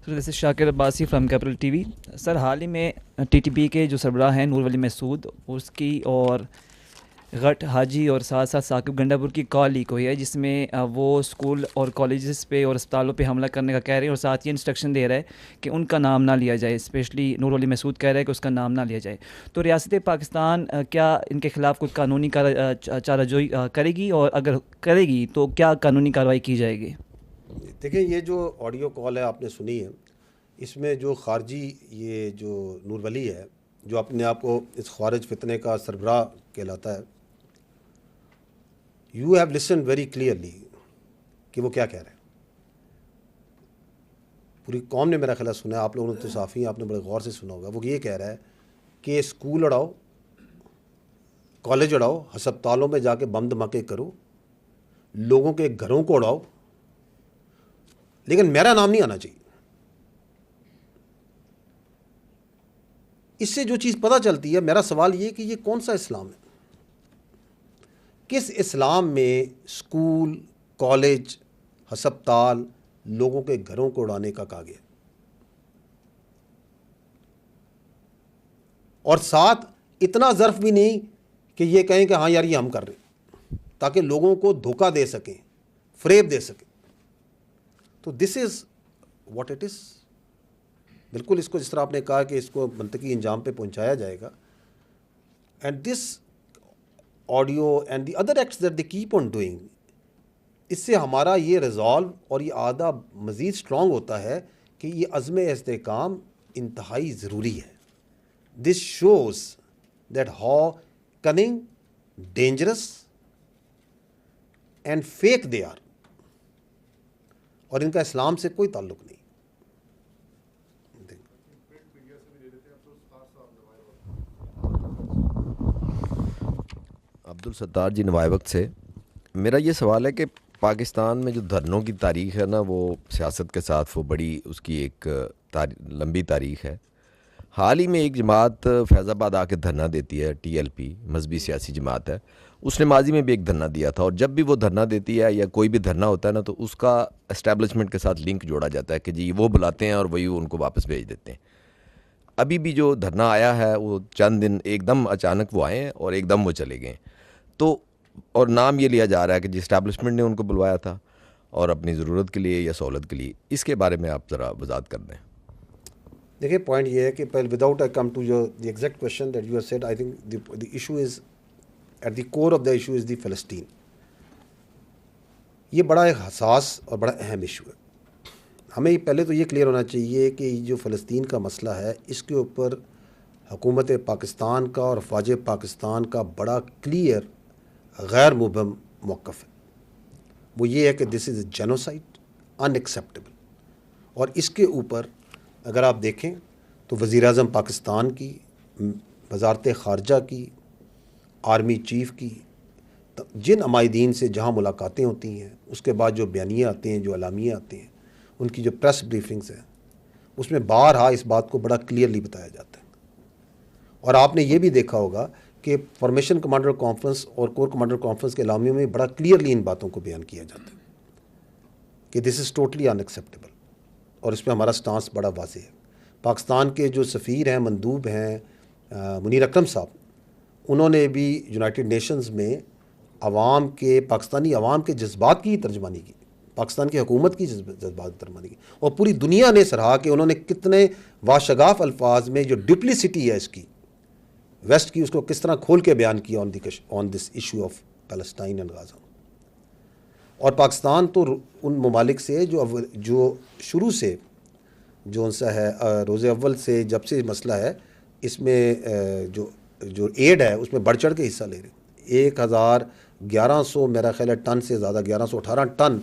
Sir this is Shakir Abbasi from Capital TV وی. Sir حال ہی میں ٹی ٹی پی کے جو سربراہ ہیں نور ولی مسعود اس کی اور غٹ حاجی اور ساتھ ساتھ ثاقب گنڈا پور کی کال لیک ہوئی ہے جس میں وہ اسکول اور کالجز پہ اور اسپتالوں پہ حملہ کرنے کا کہہ رہے ہیں اور ساتھ ہی انسٹرکشن دے رہا ہے کہ ان کا نام نہ لیا جائے. اسپیشلی نور ولی مسعود کہہ رہا ہے کہ اس کا نام نہ لیا جائے. تو ریاست پاکستان کیا ان کے خلاف کوئی قانونی چارہ جوئی کرے گی، اور اگر کرے گی تو کیا قانونی کارروائی کی جائے گی؟ دیکھیں، یہ جو آڈیو کال ہے آپ نے سنی ہے، اس میں جو خارجی یہ جو نور ولی ہے جو اپنے آپ کو اس خارج فتنے کا سربراہ کہلاتا ہے، you have listen very clearly کہ وہ کیا کہہ رہے ہیں. پوری قوم نے میرا خیال سنا ہے، آپ لوگوں نے تو صافی ہیں، آپ نے بڑے غور سے سنا ہوگا. وہ یہ کہہ رہا ہے کہ اسکول اڑاؤ، کالج اڑاؤ، ہسپتالوں میں جا کے بم دھماکے کرو، لوگوں کے گھروں کو اڑاؤ، لیکن میرا نام نہیں آنا چاہیے. اس سے جو چیز پتہ چلتی ہے، میرا سوال یہ کہ یہ کون سا اسلام ہے؟ کس اسلام میں اسکول، کالج، ہسپتال، لوگوں کے گھروں کو اڑانے کا کہا گیا؟ اور ساتھ اتنا ظرف بھی نہیں کہ یہ کہیں کہ ہاں یار یہ ہم کر رہے ہیں، تاکہ لوگوں کو دھوکہ دے سکیں، فریب دے سکیں. تو دس از واٹ اٹ از. بالکل اس کو جس طرح آپ نے کہا کہ اس کو منطقی انجام پہ پہنچایا جائے گا. And this audio and the other acts that they keep on doing, اس سے ہمارا یہ ریزالو اور یہ عہدہ مزید اسٹرانگ ہوتا ہے کہ یہ عزم استحکام انتہائی ضروری ہے. This shows that how cunning, dangerous and fake they are, اور ان کا اسلام سے کوئی تعلق نہیں. عبدالستار جی نوائے وقت سے میرا یہ سوال ہے کہ پاکستان میں جو دھرنوں کی تاریخ ہے نا، وہ سیاست کے ساتھ وہ بڑی اس کی ایک لمبی تاریخ ہے. حال ہی میں ایک جماعت فیض آباد آ کے دھرنا دیتی ہے، ٹی ایل پی مذہبی سیاسی جماعت ہے. اس نے ماضی میں بھی ایک دھرنا دیا تھا، اور جب بھی وہ دھرنا دیتی ہے یا کوئی بھی دھرنا ہوتا ہے نا، تو اس کا اسٹیبلشمنٹ کے ساتھ لنک جوڑا جاتا ہے کہ جی وہ بلاتے ہیں اور وہی ان کو واپس بھیج دیتے ہیں. ابھی بھی جو دھرنا آیا ہے وہ چند دن ایک دم اچانک وہ آئے ہیں اور ایک دم وہ چلے گئے. تو اور نام یہ لیا جا رہا ہے کہ جی اسٹیبلشمنٹ نے ان کو بلوایا تھا اور اپنی ضرورت کے لیے یا سہولت کے لیے. اس کے بارے میں آپ ذرا وضاحت کر دیں. دیکھیں، پوائنٹ یہ ہے کہ پہلے without I come to your the exact question that you have said, I think the issue is at the core of the issue is the فلسطین. یہ بڑا ایک حساس اور بڑا اہم ایشو ہے. ہمیں پہلے تو یہ کلیئر ہونا چاہیے کہ یہ جو فلسطین کا مسئلہ ہے، اس کے اوپر حکومت پاکستان کا اور افواج پاکستان کا بڑا کلیئر غیر مبہم موقف ہے. وہ یہ ہے کہ دس از اے جینوسائڈ، ان ایکسیپٹیبل. اور اس کے اوپر اگر آپ دیکھیں تو وزیر اعظم پاکستان کی، وزارت خارجہ کی، آرمی چیف کی، جن عمائدین سے جہاں ملاقاتیں ہوتی ہیں، اس کے بعد جو بیانیے آتے ہیں، جو اعلامیے آتے ہیں، ان کی جو پریس بریفنگز ہیں، اس میں بارہا اس بات کو بڑا کلیئرلی بتایا جاتا ہے. اور آپ نے یہ بھی دیکھا ہوگا کہ فارمیشن کمانڈر کانفرنس اور کور کمانڈر کانفرنس کے اعلامیوں میں بڑا کلیئرلی ان باتوں کو بیان کیا جاتا ہے کہ دس از ٹوٹلی ان ایکسیپٹیبل، اور اس پہ ہمارا سٹانس بڑا واضح ہے. پاکستان کے جو سفیر ہیں، مندوب ہیں، منیر اکرم صاحب، انہوں نے بھی یونائٹڈ نیشنز میں عوام کے، پاکستانی عوام کے جذبات کی ترجمانی کی، پاکستان کی حکومت کی جذبات کی ترجمانی کی، اور پوری دنیا نے سراہا کہ انہوں نے کتنے واشگاف الفاظ میں جو ڈپلیسٹی ہے اس کی ویسٹ کی، اس کو کس طرح کھول کے بیان کیا on this issue of Palestine and Gaza. اور پاکستان تو ان ممالک سے جو شروع سے جو ان سے ہے، روز اول سے جب سے مسئلہ ہے، اس میں جو ایڈ ہے اس میں بڑھ چڑھ کے حصہ لے رہے ہیں. 1100 میرا خیال ہے ٹن سے زیادہ، 1118 ٹن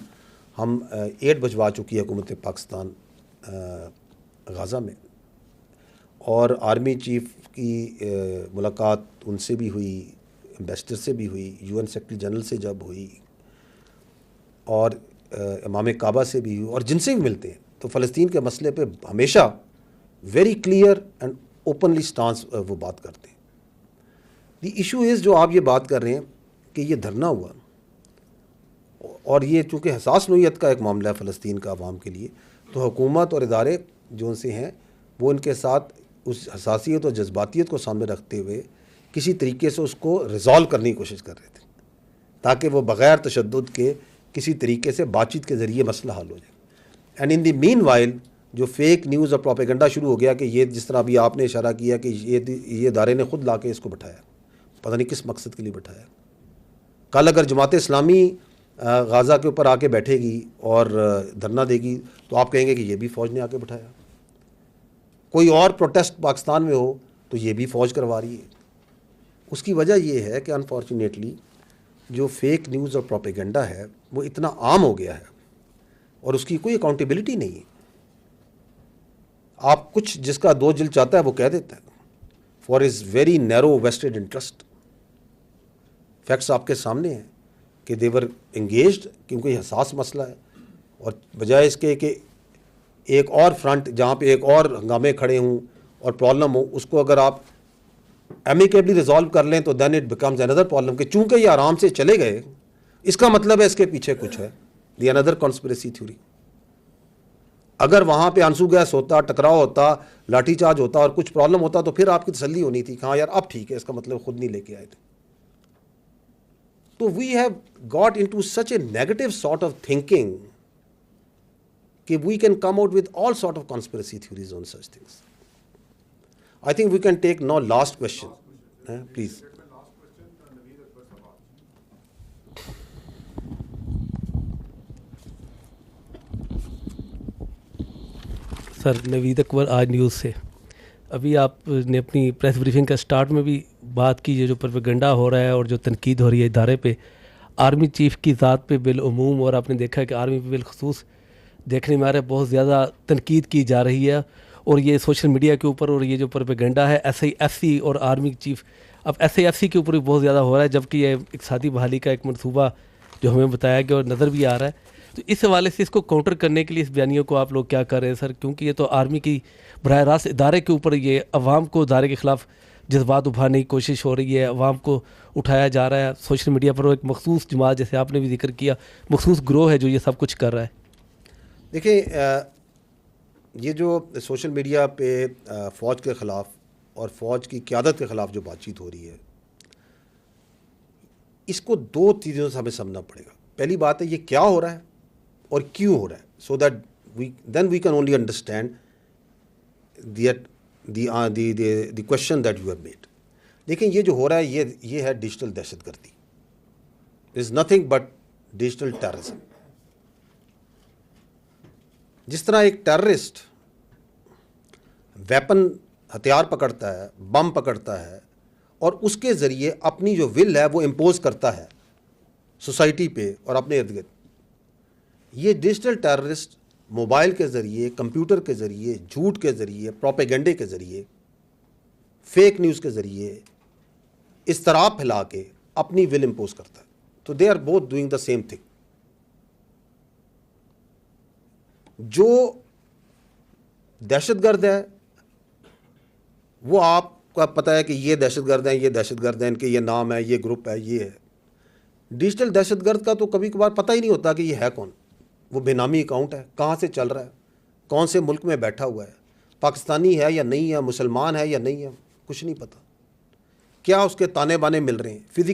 ہم ایڈ بھجوا چکی ہے حکومت پاکستان غازہ میں. اور آرمی چیف کی ملاقات ان سے بھی ہوئی، ایمبیسڈر سے بھی ہوئی، یو این سیکرٹری جنرل سے جب ہوئی، اور امام کعبہ سے بھی ہوئی، اور جن سے بھی ملتے ہیں تو فلسطین کے مسئلے پہ ہمیشہ very clear and openly stance وہ بات کرتے ہیں. دی ایشو از، جو آپ یہ بات کر رہے ہیں کہ یہ دھرنا ہوا، اور یہ چونکہ حساس نوعیت کا ایک معاملہ ہے فلسطین کا عوام کے لیے، تو حکومت اور ادارے جو ان سے ہیں وہ ان کے ساتھ اس حساسیت اور جذباتیت کو سامنے رکھتے ہوئے کسی طریقے سے اس کو ریزالو کرنے کی کوشش کر رہے تھے تاکہ وہ بغیر تشدد کے کسی طریقے سے بات چیت کے ذریعے مسئلہ حل ہو جائے. And in the meanwhile جو فیک نیوز اور پروپیگنڈا شروع ہو گیا کہ یہ جس طرح ابھی آپ نے اشارہ کیا کہ یہ ادارے نے خود لا کے اس کو بٹھایا, پتہ نہیں کس مقصد کے لیے بٹھایا. کل اگر جماعت اسلامی غازہ کے اوپر آ کے بیٹھے گی اور دھرنا دے گی تو آپ کہیں گے کہ یہ بھی فوج نے آ کے بٹھایا. کوئی اور پروٹیسٹ پاکستان میں ہو تو یہ بھی فوج کروا رہی ہے. اس کی وجہ یہ ہے کہ انفارچونیٹلی جو فیک نیوز اور پروپیگنڈا ہے وہ اتنا عام ہو گیا ہے اور اس کی کوئی اکاؤنٹیبلٹی نہیں ہے. آپ کچھ جس کا دو جلد چاہتا ہے وہ کہہ دیتا ہے for is very narrow vested interest. Facts آپ کے سامنے ہیں کہ دیور انگیجڈ کیونکہ یہ حساس مسئلہ ہے, اور بجائے اس کے کہ ایک اور فرنٹ جہاں پہ ایک اور ہنگامے کھڑے ہوں اور پرابلم ہو اس کو اگر آپ ایمیکیبلی ریزالو کر لیں تو then it becomes another problem کہ چونکہ یہ آرام سے چلے گئے اس کا مطلب ہے اس کے پیچھے کچھ ہے, دی اندر کانسپریسی تھیوری. اگر وہاں پہ آنسو گیس ہوتا, ٹکراؤ ہوتا, لاٹھی چارج ہوتا اور کچھ پرابلم ہوتا تو پھر آپ کی تسلی ہونی تھی کہ ہاں یار اب ٹھیک ہے, اس کا مطلب خود نہیں لے کے آئے تھے. تو we have got into such a negative sort of thinking کہ we can come out with all sort of conspiracy theories on such things. I think we can take now last question please. Sir Naveed Akbar Aaj News سے. ابھی آپ نے اپنی press briefing کا start میں بھی بات کی, جو پروپیگنڈا ہو رہا ہے اور جو تنقید ہو رہی ہے ادارے پہ, آرمی چیف کی ذات پہ بالعموم, اور آپ نے دیکھا کہ آرمی پہ بالخصوص دیکھنے میں آ رہا ہے بہت زیادہ تنقید کی جا رہی ہے, اور یہ سوشل میڈیا کے اوپر, اور یہ جو پروپیگنڈا ہے ایس آئی ایف سی اور آرمی چیف, اب ایس آئی ایف سی کے اوپر بھی بہت زیادہ ہو رہا ہے, جبکہ یہ اقتصادی بحالی کا ایک منصوبہ جو ہمیں بتایا گیا اور نظر بھی آ رہا ہے. تو اس حوالے سے اس کو کاؤنٹر کرنے کے لیے اس بیانیوں کو آپ لوگ کیا کر رہے ہیں سر, کیونکہ یہ تو آرمی کی براہ راست ادارے کے اوپر, یہ عوام کو ادارے کے خلاف جذبات ابھارنے کی کوشش ہو رہی ہے, عوام کو اٹھایا جا رہا ہے سوشل میڈیا پر, وہ ایک مخصوص جماعت جیسے آپ نے بھی ذکر کیا, مخصوص گروہ ہے جو یہ سب کچھ کر رہا ہے. دیکھیں یہ جو سوشل میڈیا پہ فوج کے خلاف اور فوج کی قیادت کے خلاف جو بات چیت ہو رہی ہے, اس کو دو چیزوں سے ہمیں سمجھنا پڑے گا. پہلی بات ہے یہ کیا ہو رہا ہے اور کیوں ہو رہا ہے, so that then we can only understand the question that you have made. دیکھیں یہ جو ہو رہا ہے یہ ہے ڈیجیٹل دہشت گردی, is nothing but digital terrorism. جس طرح ایک ٹیررسٹ ویپن ہتھیار پکڑتا ہے, بم پکڑتا ہے, اور اس کے ذریعے اپنی جو ول ہے وہ امپوز کرتا ہے سوسائٹی پہ اور اپنے ارد گرد, یہ ڈیجیٹل ٹیررسٹ موبائل کے ذریعے, کمپیوٹر کے ذریعے, جھوٹ کے ذریعے, پروپیگنڈے کے ذریعے, فیک نیوز کے ذریعے اضطراب پھیلا کے اپنی ول امپوز کرتا ہے. تو they are both doing the same thing. جو دہشت گرد ہے وہ آپ کو پتہ ہے کہ یہ دہشت گرد ہیں, یہ دہشت گرد ہیں, ان کے یہ نام ہے, یہ گروپ ہے, یہ ہے. ڈیجیٹل دہشت گرد کا تو کبھی کبھار پتہ ہی نہیں ہوتا کہ یہ ہے کون. وہ بے نامی اکاؤنٹ ہے, کہاں سے چل رہا ہے, کون سے ملک میں بیٹھا ہوا ہے, پاکستانی ہے یا نہیں ہے, مسلمان ہے یا نہیں ہے, کچھ نہیں پتہ. کیا اس کے تانے بانے مل رہے ہیں,